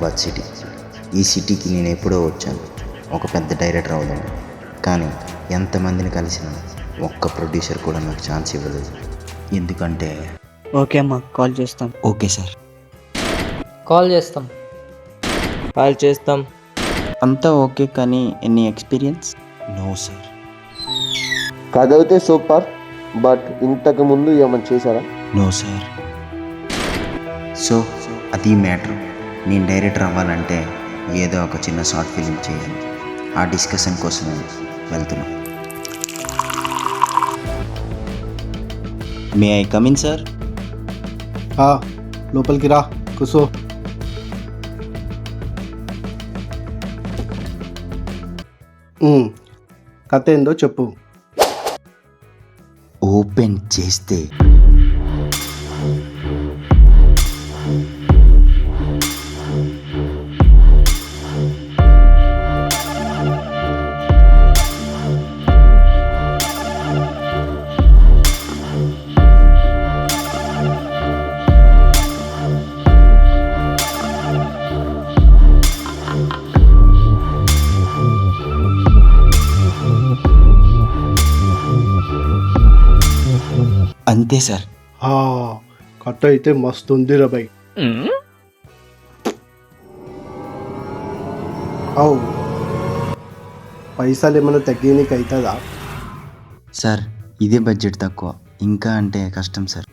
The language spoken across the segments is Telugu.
హైదరాబాద్ సిటీ. ఈ సిటీకి నేను ఎప్పుడో వచ్చాను ఒక పెద్ద డైరెక్టర్ అవుదాం. కానీ ఎంతమందిని కలిసినా ఒక్క ప్రొడ్యూసర్ కూడా నాకు ఛాన్స్ ఇవ్వలేదు. ఎందుకంటే ఓకే అమ్మా, కాల్ చేస్తాం. Okay sir. కాల్ చేస్తాం. అంతా ఓకే, కానీ ఎన్ని ఎక్స్పీరియన్స్? No sir. కథ అయితే సూపర్, బట్ ఇంతకు ముందు ఏమైనా చేశారా? No sir. సో అది మ్యాటర్. నేను డైరెక్టర్ అవ్వాలంటే ఏదో ఒక చిన్న షార్ట్ ఫిలిం చేయాలి. ఆ డిస్కషన్ కోసం వెళ్తున్నా. May I come in sir? లోపలికి రా, కూసో. కథ ఏందో చెప్పు. ఓపెన్ చేస్తే అంతే సార్. కథ అయితే మస్తు ఉంది రా బై. అవు పైసలు ఏమైనా తగ్గేనికి అవుతుందా? సార్ ఇదే బడ్జెట్ తక్కువ, ఇంకా అంటే కష్టం సార్.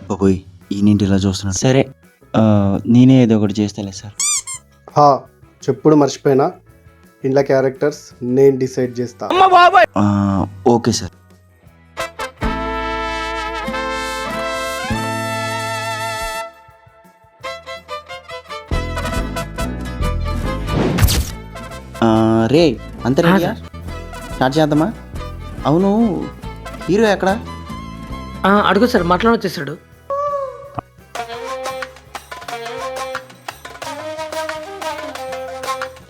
బాబోయ్ ఈయనేంటి ఇలా చూస్తున్నాడు. సరే, నేనే ఏదో ఒకటి చేస్తాలే సార్. చెప్పుడు మర్చిపోయినా, ఇంట్లో క్యారెక్టర్స్ నేను డిసైడ్ చేస్తా. Okay sir. రే అంత రెడీయా? స్టార్ట్ చేద్దామా? అవును, హీరో ఎక్కడ? అడుగు సార్, మాట్లాడొచ్చేసాడు.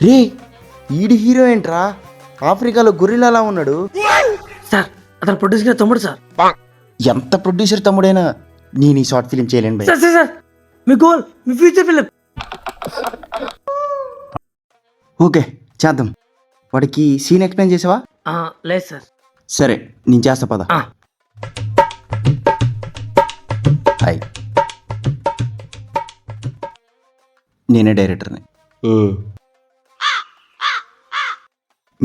రే ఈడి హీరో ఏంట్రా? ఆఫ్రికాలో గొర్రెలా ఉన్నాడు. సార్ అతను ప్రొడ్యూసర్ తమ్ముడు సార్. ఎంత ప్రొడ్యూసర్ తమ్ముడైనా నేను ఈ షార్ట్ ఫిలిం చేయలేను భయ్. సార్ మీ గోల్, మీ ఫ్యూచర్ ఫిలిం. ఓకే చేద్దాం. వాడికి సీన్ ఎక్స్ప్లెయిన్ చేసావా? లేదు సార్. సరే నేను చేస్తా పద. హాయ్, నేనే డైరెక్టర్ని.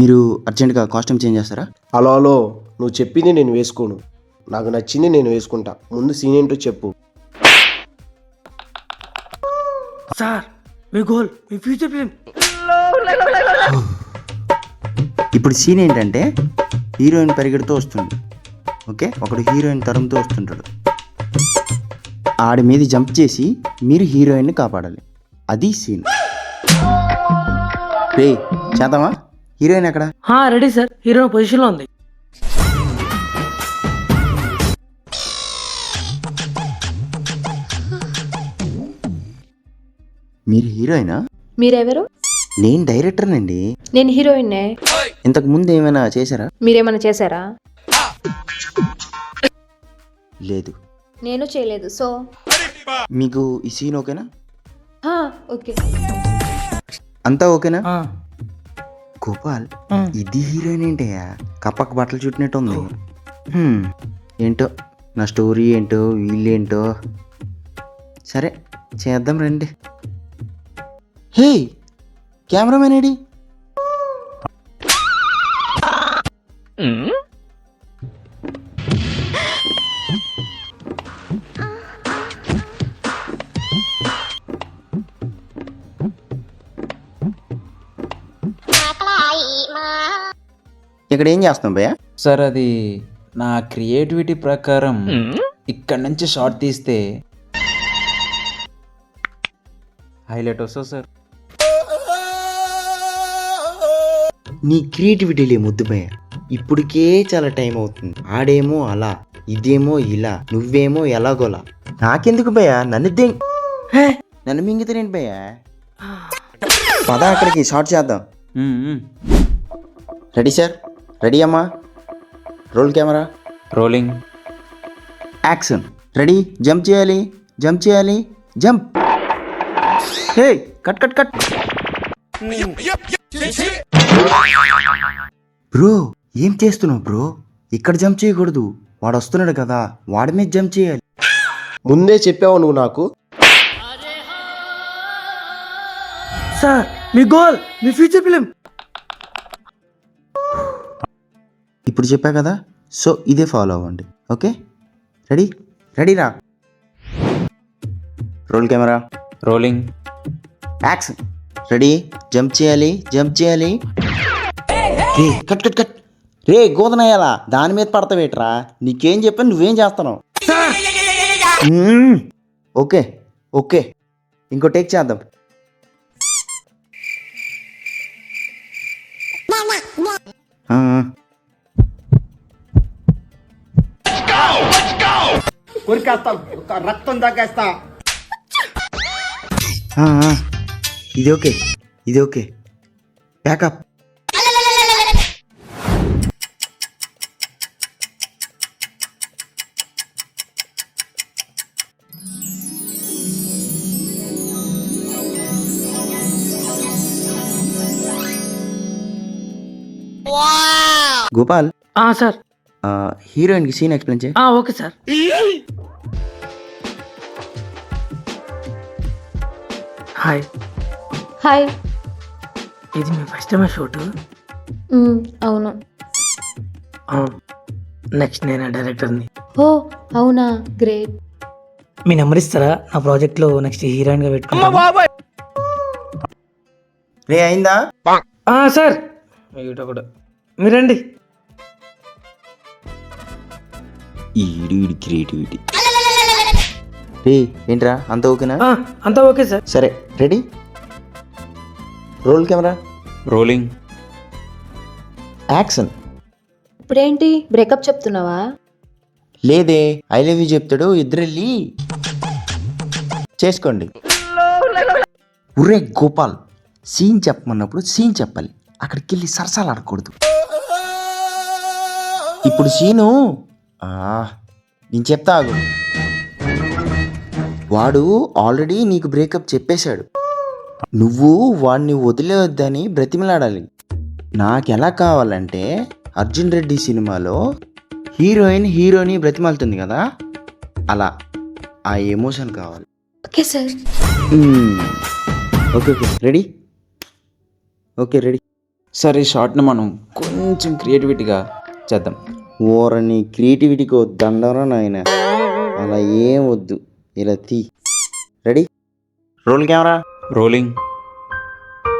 మీరు అర్జెంటుగా కాస్ట్యూమ్ చేంజ్ చేస్తారా? హలో, నువ్వు చెప్పింది నేను వేసుకోను, నాకు నచ్చింది నేను వేసుకుంటా. ముందు సీన్ ఏంటో చెప్పు. సార్ మీ గోల్, మీ ఫ్యూచర్ ఫిలిం. ఇప్పుడు సీన్ ఏంటంటే హీరోయిన్ పరిగెడుతూ వస్తుంది. ఓకే, ఒకడు హీరోయిన్ తరుముతూ వస్తుంటాడు. ఆడి మీద జంప్ చేసి మీరు హీరోయిన్ని కాపాడాలి. అది సీన్. రే చేద్దామా? హీరోయిన్ ఎక్కడ? రెడీ సార్, హీరోయిన్ పొజిషన్లో ఉంది. మీరు హీరోయినా? మీరెవరు? నేను డైరెక్టర్నండి. నేను హీరోయిన్నే. ఇంతకు ముందు ఏమైనా చేశారా? మీరేమైనా చేశారా? లేదు. నేను చేయలేదు. సో మీకు ఈ సీన్ ఓకేనా? ఓకే. అంతా ఓకేనా? గోపాల్, ఇది హీరోయిన్ ఏంటయ్యా? కప్పకు బట్టలు చుట్టినట్టు ఉంది. ఏంటో నా స్టోరీ ఏంటో, వీళ్ళేంటో. సరే చేద్దాం రండి. హే కెమెరామెన్ ఏడి? ఇక్కడ ఏం చేస్తున్నాం భయ్యా? సార్ అది నా క్రియేటివిటీ ప్రకారం ఇక్కడ నుంచి షార్ట్ తీస్తే హైలైట్ వస్తుంది సార్. నీ క్రియేటివిటీలే ముద్దు భయ్య. ఇప్పటికే చాలా టైం అవుతుంది. ఆడేమో అలా, ఇదేమో ఇలా, నువ్వేమో ఎలాగోలా. నాకెందుకు భయ్య? నన్ను మింగితేనేంటి భయ్య? పద అక్కడికి షార్ట్ చేద్దాం. Ready sir? రెడీ అమ్మా? Role camera, rolling, action. Ready? Jump చేయాలి, జంప్ చేయాలి, జంప్. హే కట్ కట్ కట్. బ్రో ఏం చేస్తున్నావు బ్రో? ఇక్కడ జంప్ చేయకూడదు, వాడు వస్తున్నాడు కదా, వాడి మీద జంప్ చేయాలి. ముందే చెప్పావు నువ్వు నాకు. సార్ మీ గోల్, మీ ఫ్యూచర్ ఫిలిం. ఇప్పుడు చెప్పా కదా, సో ఇదే ఫాలో అవ్వండి. Okay ready? రెడీరా? Roll camera, rolling. Action. Ready? Jump చేయాలి, జంప్ చేయాలి. రే కట్ కట్ కట్. రే గోదనయ్యాలా, దాని మీద పడతావేట్రా? నీకేం చెప్పాను, నువ్వేం చేస్తున్నావు? ఓకే ఓకే, ఇంకో టేక్ చేద్దాం. ఇది ఓకే, ఇది ఓకే. ప్యాకప్. గోపాల్, సార్. హీరోయిన్కి సీన్ ఎక్స్ప్లెయిన్ చేయి. Okay sir. హాయ్. హాయ్. ఇది మీ ఫస్ట్ టైం షూట్? అవును. నెక్స్ట్ నేను డైరెక్టర్ని. ఓ అవునా, గ్రేట్. మీ నెంబర్ ఇస్తారా? నా ప్రాజెక్ట్లో నెక్స్ట్ హీరోయిన్గా పెట్టుకుంటా. రే అయిందా? సార్ ఇట కూడా మీరండి. ఈడి క్రియేటివిటీ. రే ఏంట్రా, అంత ఓకేనా? అంతా ఓకే సార్. సరే ready? Roll camera, rolling. Action. ఇప్పుడేంటి బ్రేకప్ చెప్తున్నావా? లేదే, ఐ లవ్ యూ చెప్తాడు, ఇద్దరు వెళ్ళి చేసుకోండి. ఉర్రే గోపాల్, సీన్ చెప్పమన్నప్పుడు సీన్ చెప్పాలి, అక్కడికి వెళ్ళి సరసాలు ఆడకూడదు. ఇప్పుడు సీను నేను చెప్తా ఆగు. వాడు ఆల్రెడీ నీకు బ్రేకప్ చెప్పేశాడు, నువ్వు వాడిని వదిలేవద్దని బ్రతిమలాడాలి. నాకెలా కావాలంటే అర్జున్ రెడ్డి సినిమాలో హీరోని బ్రతిమాలుతుంది కదా, అలా ఆ ఎమోషన్ కావాలి. Okay sir. Okay okay ready? Okay ready. సరే ఈ షార్ట్ని మనం కొంచెం క్రియేటివిటీగా చేద్దాం. ఓరని క్రియేటివిటీకి వద్దండరా నాయన, అలా ఏం వద్దు, ఇలా తీ. Ready? Roll camera, rolling.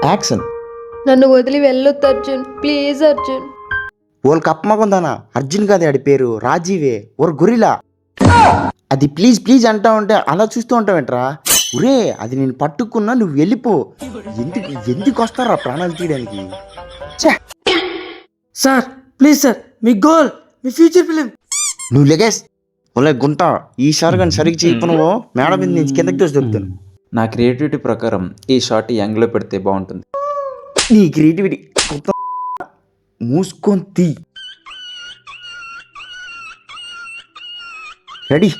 Action. నన్ను వదిలి వెళ్ళొద్దు అర్జున్, ప్లీజ్ అర్జున్. ఓల్ కప్పమకుందానా, అర్జున్ కాదు ఆడి పేరు, రాజీవే, ఓర్ గొరిలా. అది ప్లీజ్ ప్లీజ్ అంటా ఉంటే అలా చూస్తూ ఉంటావేంట్రా? ఒరే అది నేను పట్టుకున్నా, నువ్వు వెళ్ళిపో. ఎందుకు వస్తారా ప్రాణాలు తీయడానికి? సార్ ప్లీజ్ సార్, మీ గోల్, మీ ఫ్యూచర్ ఫిలిం. నువ్వు లెగేస్ ఒలే గుంట, ఈసారి కానీ సరిగ్గా చెప్పు, నువ్వు మేడ మీద నుంచి కిందకి తోసి దొరుకుతాను. నా క్రియేటివిటీ ప్రకారం ఈ షార్ట్ యంగ్లో పెడితే బాగుంటుంది. నీ క్రియేటివిటీ మూసుకొని తీ. Ready?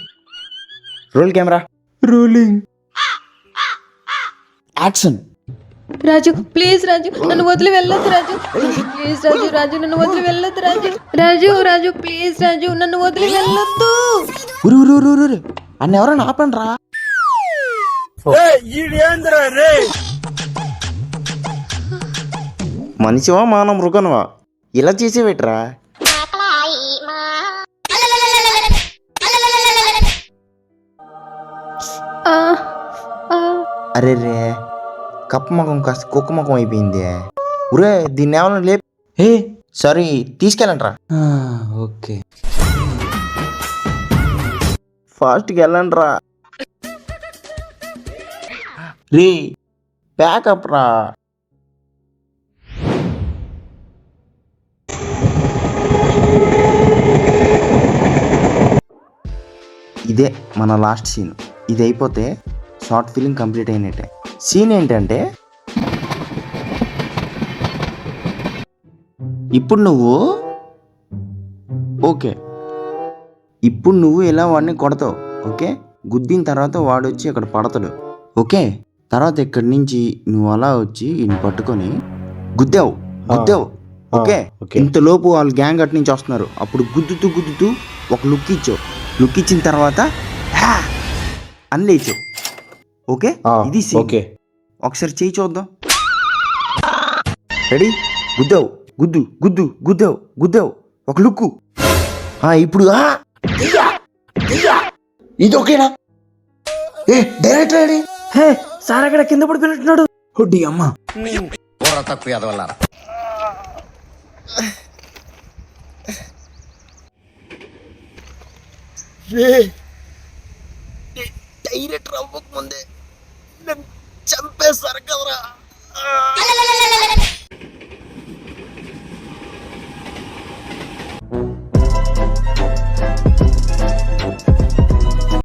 Roll camera, rolling. Action. Raju please, Raju నన్ను వదిలి వెళ్ళొద్దు రాజు, ప్లీజ్ రాజు, రాజు నన్ను వదిలి వెళ్ళొద్దు రాజు, రాజు రాజు ప్లీజ్ రాజు నన్ను వదిలి వెళ్ళొద్దు. ఉరు అన్న ఎవరైనా ఆపండి రా. మనిషివా మానవ మృగనవా, ఇలా చేసేవేట్రా? అరే రే, కప్ప ముఖం కాస్త కుక్క ముఖం అయిపోయింది. ఉరే దీన్ని ఏమన్నా లేపు. ఏ సారీ, తీసుకెళ్ళండి రా. ఓకే. ఫాస్ట్గా వెళ్ళండి రా. రే ప్యాకప్ రా. ఇదే మన లాస్ట్ సీన్. ఇది అయిపోతే షార్ట్ ఫిలిం కంప్లీట్ అయినట్టే. సీన్ ఏంటంటే, ఇప్పుడు నువ్వు ఓకే, ఇప్పుడు నువ్వు ఇలా వాడిని కొడతావు. ఓకే, గుద్దిన తర్వాత వాడు వచ్చి అక్కడ పడతాడు. ఓకే, తర్వాత ఇక్కడి నుంచి నువ్వు అలా వచ్చి ఈయన పట్టుకొని గుద్దావు గుద్దావు. Okay, okay. ఇంతలోపు వాళ్ళు గ్యాంగ్ అటు నుంచి వస్తున్నారు. అప్పుడు గుద్దుతూ ఒక లుక్ ఇచ్చావు. లుక్ ఇచ్చిన తర్వాత "హా!" అని లేచావు. ఓకే, ఆ, ఇది scene. ఓకే. ఒకసారి చేయి చూద్దాం. రెడీ? గుద్దావు ఒక లుక్కు. ఇప్పుడు ఇది ఓకేనా? ఏ డైరెక్టర్ రెడీ? హే సార్ అక్కడ కింద పడిపోయినట్టున్నాడు. హుడ్డి అమ్మ. డైరెక్టర్ అవ్వకముందే చంపేస్తారు కదరా.